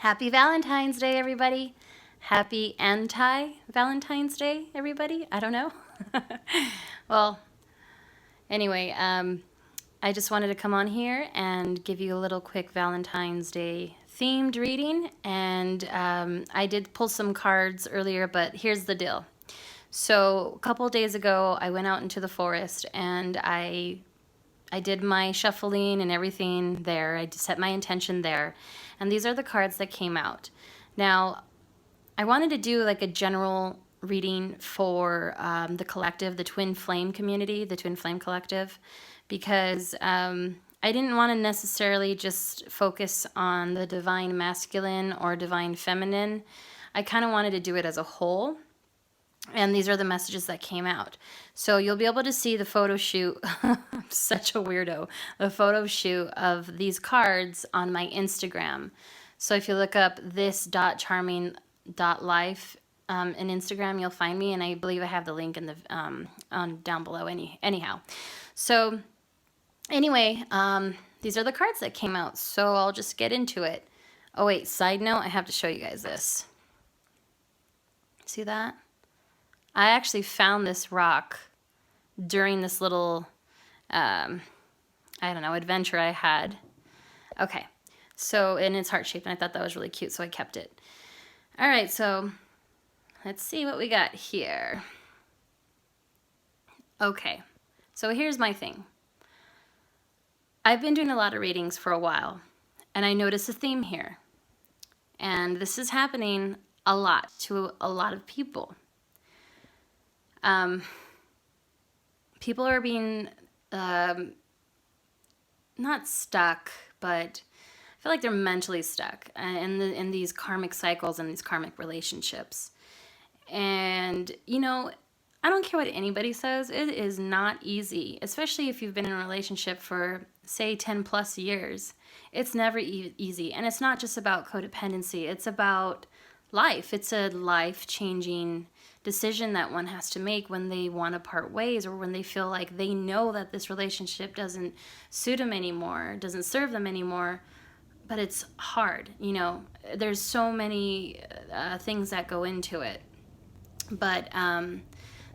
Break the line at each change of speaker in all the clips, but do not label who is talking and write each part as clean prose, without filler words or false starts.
Happy Valentine's Day, everybody. Happy anti-Valentine's Day, everybody. I don't know. Well, anyway, I just wanted to come on here and give you a little quick Valentine's Day themed reading. And I did pull some cards earlier, but here's the deal. So a couple of days ago, I went out into the forest and I did my shuffling and everything there. I set my intention there. And these are the cards that came out. Now, I wanted to do like a general reading for the collective, the Twin Flame community, the Twin Flame Collective, because I didn't want to necessarily just focus on the divine masculine or divine feminine. I kind of wanted to do it as a whole. And these are the messages that came out. So you'll be able to see the photo shoot. I'm such a weirdo. The photo shoot of these cards on my Instagram. So if you look up this.charming.life in Instagram, you'll find me. And I believe I have the link in the down below anyhow. So anyway, these are the cards that came out. So I'll just get into it. Oh, wait, side note, I have to show you guys this. See that? I actually found this rock during this little, I don't know, adventure I had. Okay, so, and it's heart-shaped, and I thought that was really cute, so I kept it. All right, so let's see what we got here. Okay, so here's my thing. I've been doing a lot of readings for a while, and I notice a theme here. And this is happening a lot to a lot of people. People are being not stuck, but I feel like they're mentally stuck in these karmic cycles and these karmic relationships. And, you know, I don't care what anybody says. It is not easy, especially if you've been in a relationship for, say, 10 plus years. It's never easy. And it's not just about codependency. It's about life. It's a life-changing decision that one has to make when they want to part ways, or when they feel like they know that this relationship doesn't suit them anymore, doesn't serve them anymore. But it's hard, you know. There's so many things that go into it. But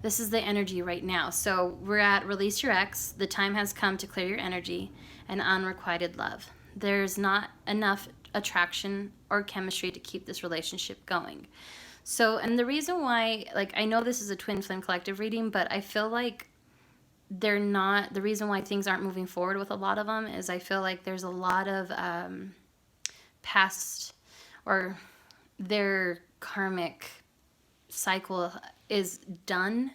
this is the energy right now. So we're at Release Your Ex. The time has come to clear your energy and unrequited love. There's not enough attraction or chemistry to keep this relationship going. So, and the reason why, like, I know this is a Twin Flame Collective reading, but I feel like they're not, the reason why things aren't moving forward with a lot of them is I feel like there's a lot of past, or their karmic cycle is done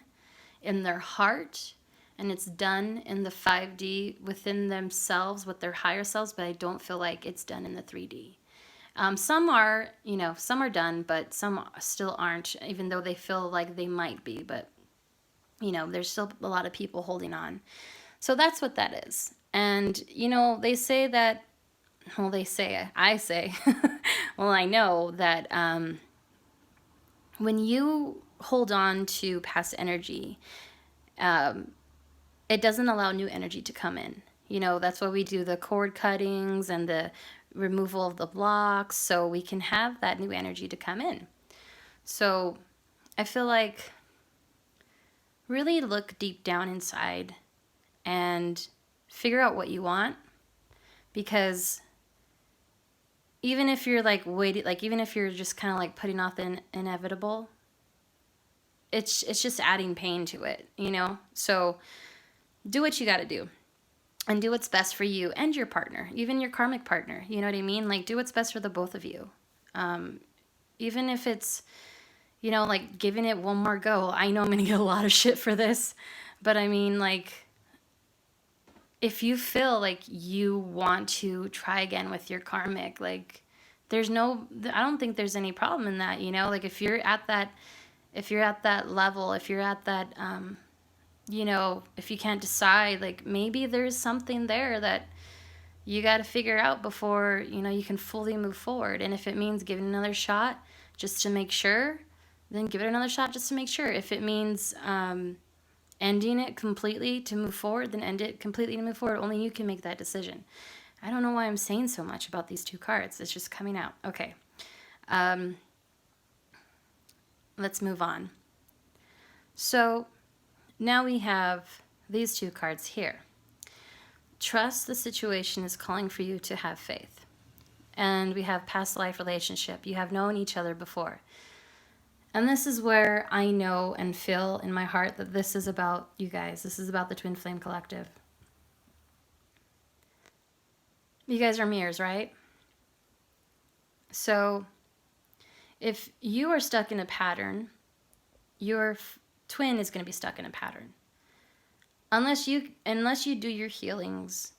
in their heart, and it's done in the 5D within themselves with their higher selves, but I don't feel like it's done in the 3D. Some are, you know, some are done, but some still aren't, even though they feel like they might be. But, you know, there's still a lot of people holding on. So that's what that is. And, you know, they say that, well, I say, well, I know that when you hold on to past energy, it doesn't allow new energy to come in. You know, that's why we do the cord cuttings and the removal of the blocks, so we can have that new energy to come in. So I feel like really look deep down inside and figure out what you want, because even if you're like waiting, like even if you're just kind of like putting off the inevitable, it's just adding pain to it, you know. So do what you got to do. And do what's best for you and your partner, even your karmic partner. You know what I mean? Like, do what's best for the both of you. Even if it's, you know, like giving it one more go. I know I'm going to get a lot of shit for this. But I mean, like, if you feel like you want to try again with your karmic, like, I don't think there's any problem in that, you know? Like, if you're at that level, if you're at that, you know, if you can't decide, like, maybe there's something there that you got to figure out before, you know, you can fully move forward. And if it means giving another shot just to make sure, then give it another shot just to make sure. If it means ending it completely to move forward, then end it completely to move forward. Only you can make that decision. I don't know why I'm saying so much about these two cards. It's just coming out. Okay. Let's move on. So now we have these two cards here. Trust the situation is calling for you to have faith. And we have past life relationship. You have known each other before. And this is where I know and feel in my heart that this is about you guys. This is about the Twin Flame Collective. You guys are mirrors, right? So if you are stuck in a pattern, your twin is going to be stuck in a pattern. Unless you do your healings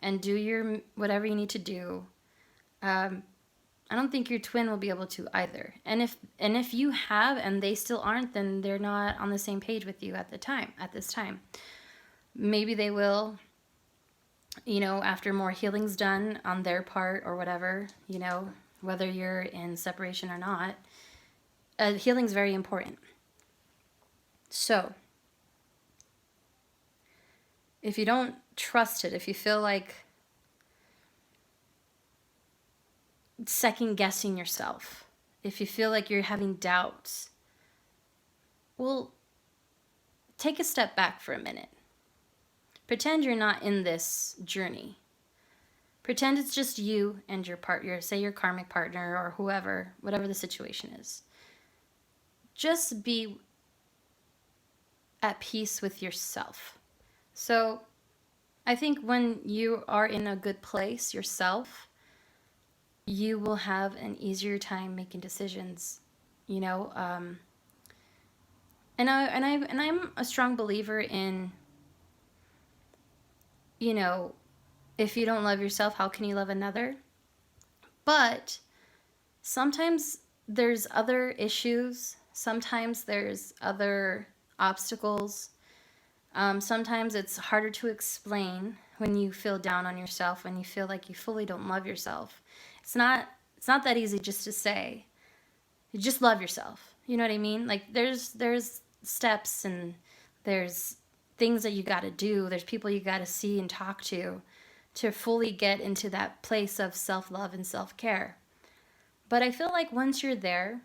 and do your whatever you need to do, I don't think your twin will be able to either. And if you have and they still aren't, then they're not on the same page with you at this time. Maybe they will, after more healing's done on their part or whatever, whether you're in separation or not. Healing's very important. So if you don't trust it, if you feel like second guessing yourself, if you feel like you're having doubts, well, take a step back for a minute. Pretend you're not in this journey. Pretend it's just you and your partner, say your karmic partner or whoever, whatever the situation is. Just be at peace with yourself. So I think when you are in a good place yourself, you will have an easier time making decisions, and I'm a strong believer in, if you don't love yourself, how can you love another? But sometimes there's other issues. Sometimes there's other obstacles. Sometimes it's harder to explain when you feel down on yourself, when you feel like you fully don't love yourself. It's not that easy just to say, just love yourself. You know what I mean? Like there's steps and there's things that you got to do. There's people you got to see and talk to fully get into that place of self-love and self-care. But I feel like once you're there,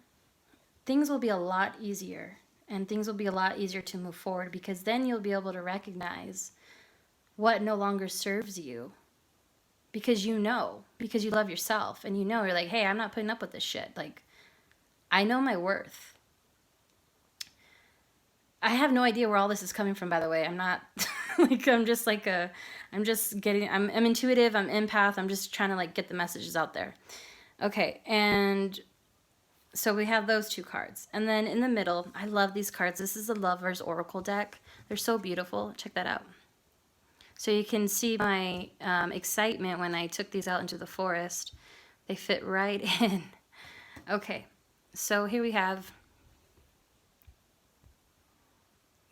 things will be a lot easier, and things will be a lot easier to move forward, because then you'll be able to recognize what no longer serves you, because you love yourself, and you're like, hey, I'm not putting up with this shit. Like, I know my worth. I have no idea where all this is coming from, by the way. I'm not like, I'm intuitive, I'm empath, I'm just trying to like get the messages out there. Okay, and so we have those two cards. And then in the middle, I love these cards. This is the Lover's Oracle deck. They're so beautiful. Check that out. So you can see my excitement when I took these out into the forest. They fit right in. Okay, so here we have,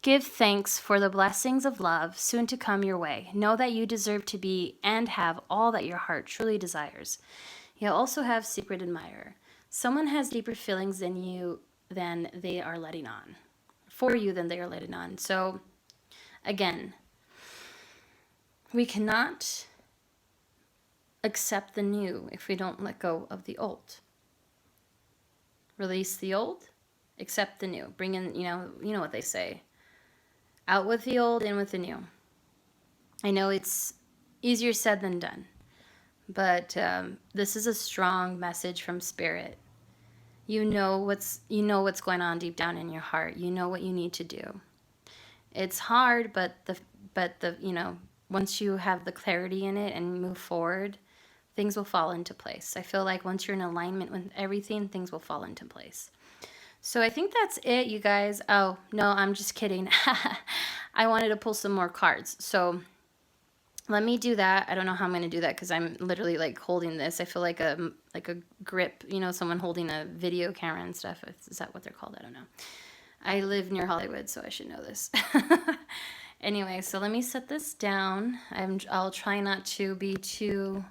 give thanks for the blessings of love soon to come your way. Know that you deserve to be and have all that your heart truly desires. You'll also have secret admirer. Someone has deeper feelings than they are letting on. For you than they are letting on. So, again, we cannot accept the new if we don't let go of the old. Release the old, accept the new. Bring in, you know what they say. Out with the old, in with the new. I know it's easier said than done. But this is a strong message from Spirit. You know what's going on deep down in your heart. You know what you need to do. It's hard, but once you have the clarity in it and move forward, things will fall into place. I feel like once you're in alignment with everything, things will fall into place. So I think that's it, you guys. Oh, no, I'm just kidding. I wanted to pull some more cards. So let me do that. I don't know how I'm going to do that because I'm literally like holding this. I feel like a grip, someone holding a video camera and stuff. Is that what they're called? I don't know. I live near Hollywood, so I should know this. Anyway, so let me set this down. I'll try not to be too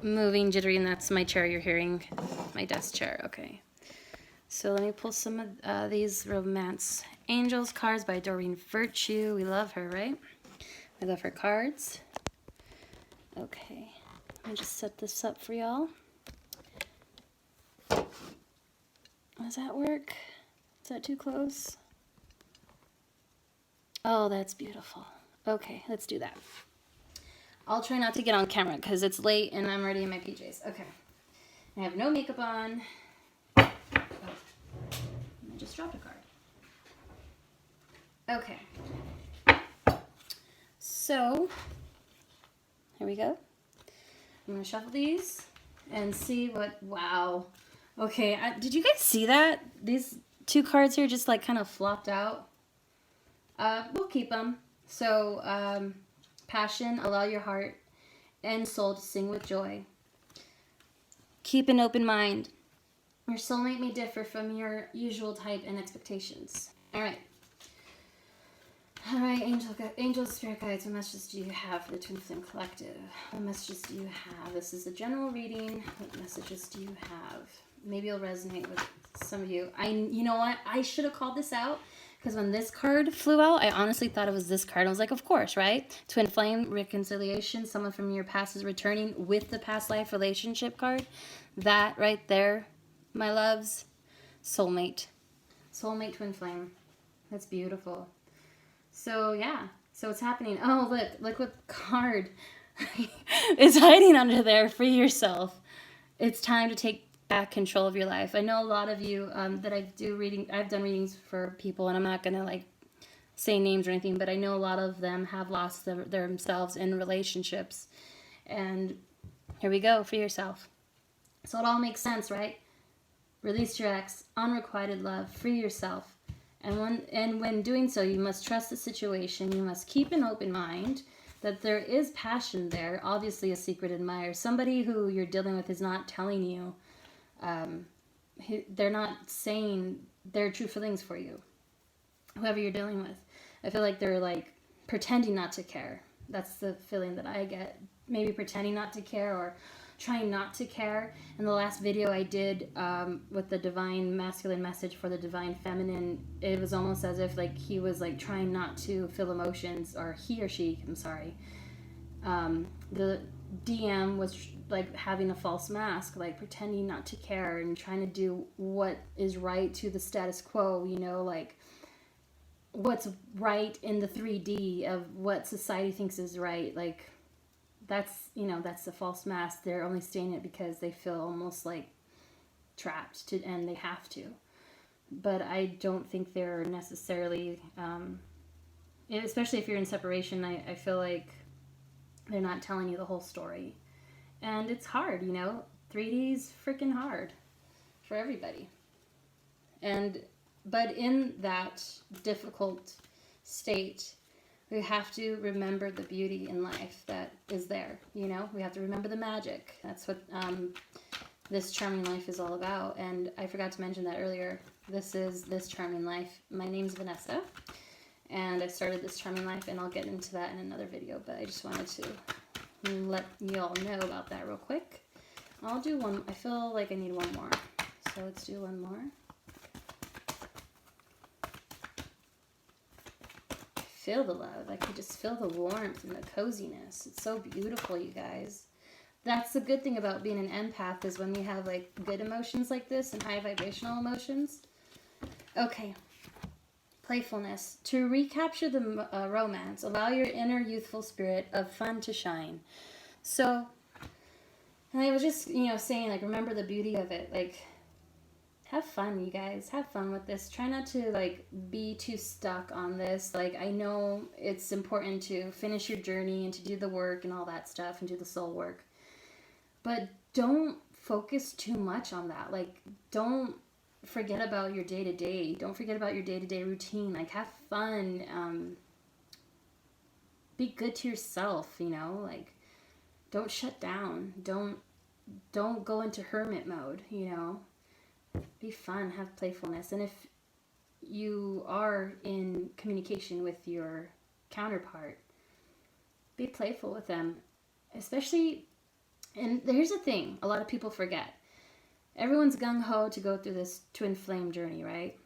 moving, jittery, and that's my chair you're hearing, my desk chair. Okay. So let me pull some of these Romance Angels cards by Doreen Virtue. We love her, right? We love her cards. Okay. Let me just set this up for y'all. Does that work? Is that too close? Oh, that's beautiful. Okay, let's do that. I'll try not to get on camera because it's late and I'm already in my PJs. Okay. I have no makeup on. Oh, I just dropped a card. Okay. So, here we go. I'm going to shuffle these and see what, wow. Okay, did you guys see that? These two cards here just like kind of flopped out. We'll keep them. So, passion, allow your heart and soul to sing with joy. Keep an open mind. Your soulmate may differ from your usual type and expectations. All right. All right, angels, spirit guides, what messages do you have for the Twin Flame Collective? What messages do you have? This is a general reading. What messages do you have? Maybe it'll resonate with some of you. You know what? I should have called this out because when this card flew out, I honestly thought it was this card. I was like, of course, right? Twin Flame, reconciliation, someone from your past is returning with the past life relationship card. That right there, my loves, soulmate. Soulmate Twin Flame. That's beautiful. So, yeah. So, it's happening. Oh, look what card is hiding under there. Free yourself. It's time to take back control of your life. I know a lot of you that I've done readings for people, and I'm not going to, like, say names or anything, but I know a lot of them have lost themselves in relationships. And here we go. Free yourself. So, it all makes sense, right? Release your ex. Unrequited love. Free yourself. And when doing so, you must trust the situation. You must keep an open mind that there is passion there. Obviously, a secret admirer. Somebody who you're dealing with is not telling you. They're not saying their true feelings for you. Whoever you're dealing with. I feel like they're like pretending not to care. That's the feeling that I get. Maybe pretending not to care or trying not to care. In the last video I did with the divine masculine message for the divine feminine, it was almost as if like he was like trying not to feel emotions, or he or she, I'm sorry. The DM was like having a false mask, like pretending not to care and trying to do what is right to the status quo, you know, like what's right in the 3D of what society thinks is right. Like that's, you know, that's the false mask. They're only saying it because they feel almost like trapped and they have to. But I don't think they're necessarily, especially if you're in separation, I feel like they're not telling you the whole story. And it's hard, you know. 3D's freaking hard for everybody. But in that difficult state, we have to remember the beauty in life that is there, you know? We have to remember the magic. That's what this Charming Life is all about. And I forgot to mention that earlier. This is This Charming Life. My name's Vanessa, and I started This Charming Life, and I'll get into that in another video, but I just wanted to let you all know about that real quick. I'll do one. I feel like I need one more. So let's do one more. Feel the love. I can just feel the warmth and the coziness. It's so beautiful, you guys. That's the good thing about being an empath, is when we have like good emotions like this and high vibrational emotions. Okay. Playfulness. To recapture the romance, allow your inner youthful spirit of fun to shine. So, and I was just, you know, saying, like, remember the beauty of it. Like, have fun, you guys. Have fun with this. Try not to, like, be too stuck on this. Like, I know it's important to finish your journey and to do the work and all that stuff and do the soul work. But don't focus too much on that. Like, don't forget about your day-to-day. Don't forget about your day-to-day routine. Like, have fun. Be good to yourself, you know? Like, don't shut down. Don't go into hermit mode, you know? Be fun, have playfulness. And if you are in communication with your counterpart, be playful with them. Especially, and here's the thing, a lot of people forget. Everyone's gung-ho to go through this twin flame journey, right?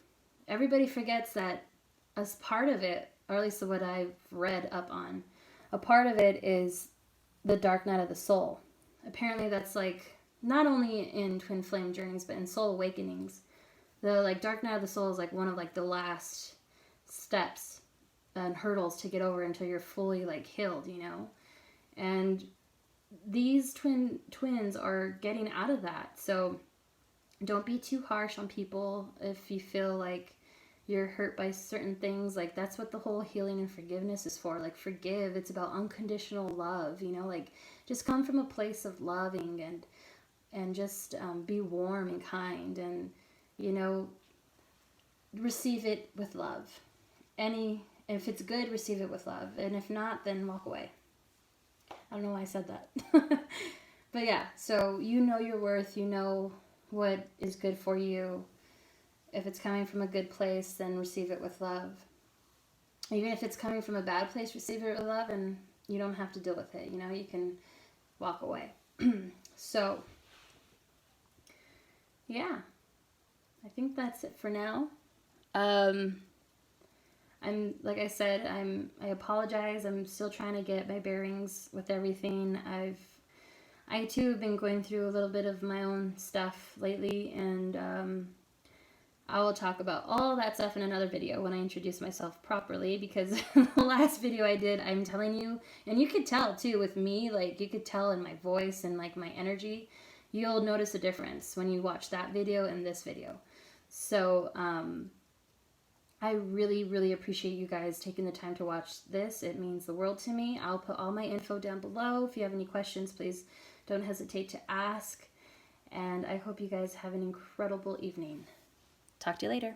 Everybody forgets that as part of it, or at least what I've read up on, a part of it is the dark night of the soul. Apparently that's like, not only in twin flame journeys, but in soul awakenings, The like dark night of the soul is like one of like the last steps and hurdles to get over until you're fully like healed, you know. And these twins are getting out of that. So don't be too harsh on people if you feel like you're hurt by certain things. Like that's what the whole healing and forgiveness is for. Like forgive, it's about unconditional love, you know, like just come from a place of loving and just be warm and kind, and you know, receive it with love. If it's good, receive it with love, and if not, then walk away. I don't know why I said that. But yeah, so you know your worth, you know what is good for you. If it's coming from a good place, then receive it with love. Even if it's coming from a bad place, receive it with love, and you don't have to deal with it. You know, you can walk away. So, yeah, I think that's it for now. I'm like I said, I apologize. I'm still trying to get my bearings with everything. I too have been going through a little bit of my own stuff lately, and I will talk about all that stuff in another video when I introduce myself properly, because the last video I did, I'm telling you, and you could tell too with me, like you could tell in my voice and like my energy, you'll notice a difference when you watch that video and this video. So I really, really appreciate you guys taking the time to watch this. It means the world to me. I'll put all my info down below. If you have any questions, please don't hesitate to ask. And I hope you guys have an incredible evening. Talk to you later.